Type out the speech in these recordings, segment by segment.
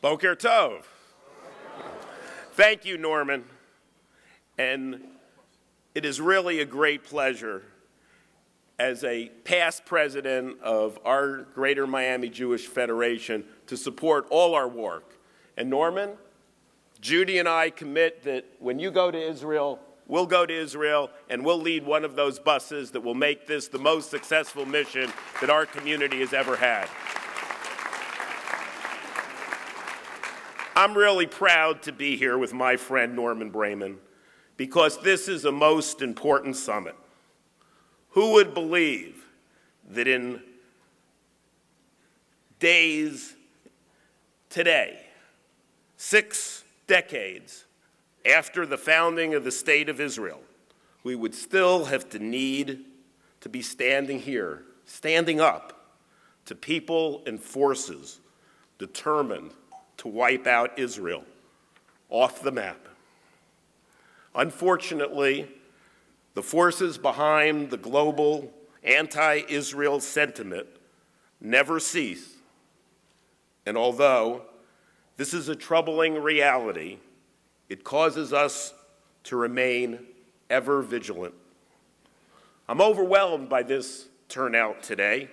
Boker Tov. Thank you, Norman. And it is really a great pleasure as a past president of our Greater Miami Jewish Federation to support all our work. And Norman, Judy and I commit that when you go to Israel, we'll go to Israel and we'll lead one of those buses that will make this the most successful mission that our community has ever had. I'm really proud to be here with my friend Norman Brayman because this is a most important summit. Who would believe that in days today, 6 decades after the founding of the State of Israel, we would still have the need to be standing here, standing up to people and forces determined to wipe out Israel off the map. Unfortunately, the forces behind the global anti-Israel sentiment never cease. And although this is a troubling reality, it causes us to remain ever vigilant. I'm overwhelmed by this turnout today.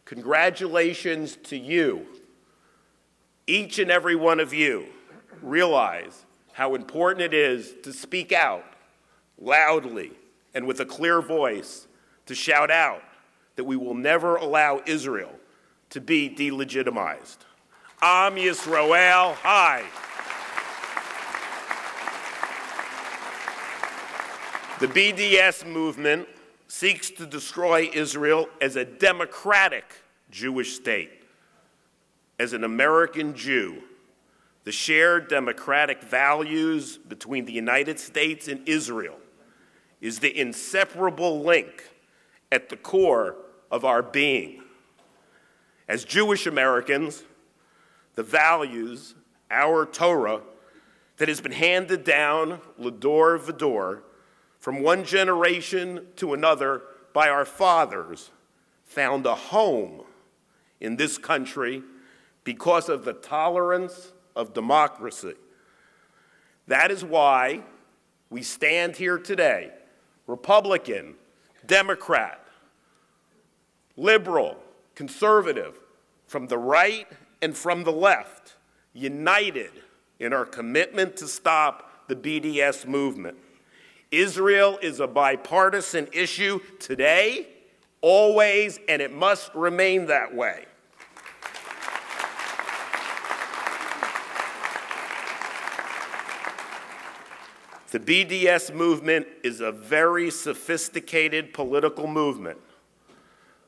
Congratulations to you. Each and every one of you realize how important it is to speak out loudly and with a clear voice, to shout out that we will never allow Israel to be delegitimized. Am Yisrael Hai. The BDS movement seeks to destroy Israel as a democratic Jewish state. As an American Jew, the shared democratic values between the United States and Israel is the inseparable link at the core of our being. As Jewish Americans, the values, our Torah, that has been handed down l'dor v'dor from one generation to another by our fathers, found a home in this country because of the tolerance of democracy. That is why we stand here today, Republican, Democrat, liberal, conservative, from the right and from the left, united in our commitment to stop the BDS movement. Israel is a bipartisan issue today, always, and it must remain that way. The BDS movement is a very sophisticated political movement.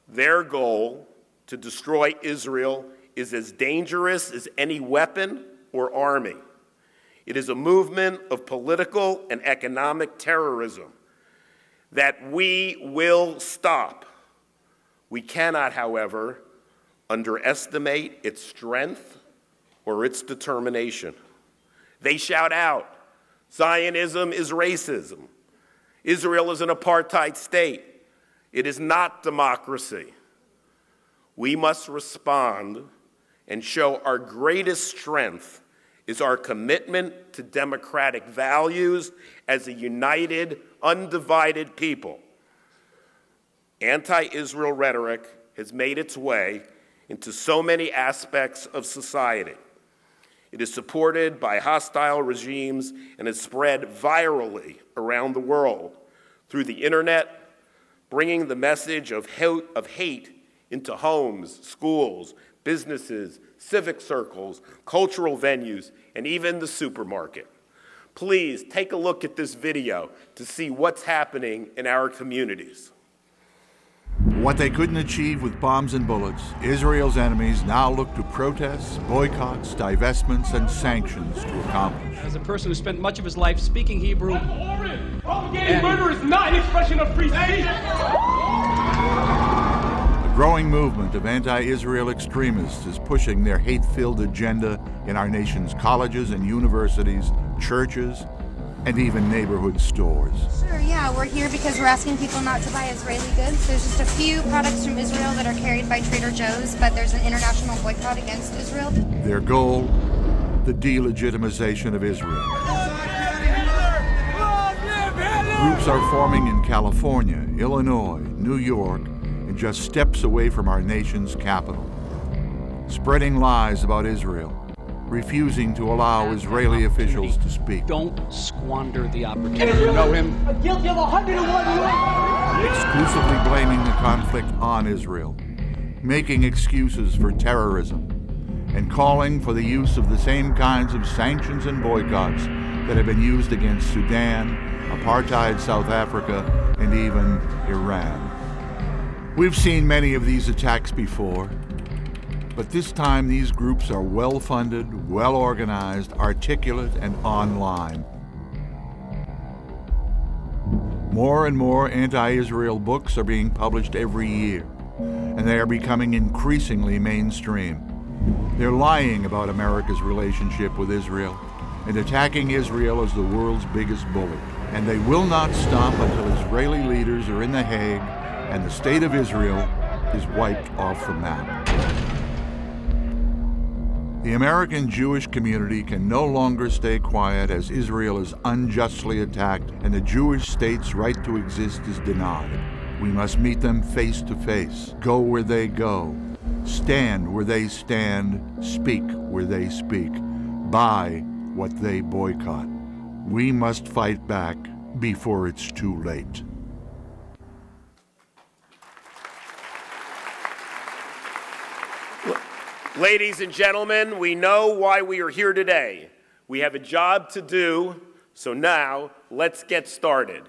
Their goal to destroy Israel is as dangerous as any weapon or army. It is a movement of political and economic terrorism that we will stop. We cannot, however, underestimate its strength or its determination. They shout out, Zionism is racism. Israel is an apartheid state. It is not democracy. We must respond and show our greatest strength is our commitment to democratic values as a united, undivided people. Anti-Israel rhetoric has made its way into so many aspects of society. It is supported by hostile regimes and is spread virally around the world through the internet, bringing the message of hate into homes, schools, businesses, civic circles, cultural venues, and even the supermarket. Please take a look at this video to see what's happening in our communities. What they couldn't achieve with bombs and bullets, Israel's enemies now look to protests, boycotts, divestments, and sanctions to accomplish. As a person who spent much of his life speaking Hebrew, propagating murder is not an expression of free speech. A growing movement of anti-Israel extremists is pushing their hate-filled agenda in our nation's colleges and universities, churches, and even neighborhood stores. Sure, yeah, we're here because we're asking people not to buy Israeli goods. There's just a few products from Israel that are carried by Trader Joe's, but there's an international boycott against Israel. Their goal, the delegitimization of Israel. Groups are forming in California, Illinois, New York, and just steps away from our nation's capital, spreading lies about Israel, refusing to allow Israeli officials to speak. Don't squander the opportunity. You know him? Guilty of 101 Exclusively blaming the conflict on Israel, making excuses for terrorism, and calling for the use of the same kinds of sanctions and boycotts that have been used against Sudan, apartheid South Africa, and even Iran. We've seen many of these attacks before, but this time these groups are well-funded, well-organized, articulate, and online. More and more anti-Israel books are being published every year, and they are becoming increasingly mainstream. They're lying about America's relationship with Israel and attacking Israel as the world's biggest bully. And they will not stop until Israeli leaders are in The Hague and the state of Israel is wiped off the map. The American Jewish community can no longer stay quiet as Israel is unjustly attacked and the Jewish state's right to exist is denied. We must meet them face to face, go where they go, stand where they stand, speak where they speak, buy what they boycott. We must fight back before it's too late. Ladies and gentlemen, we know why we are here today. We have a job to do, so now let's get started.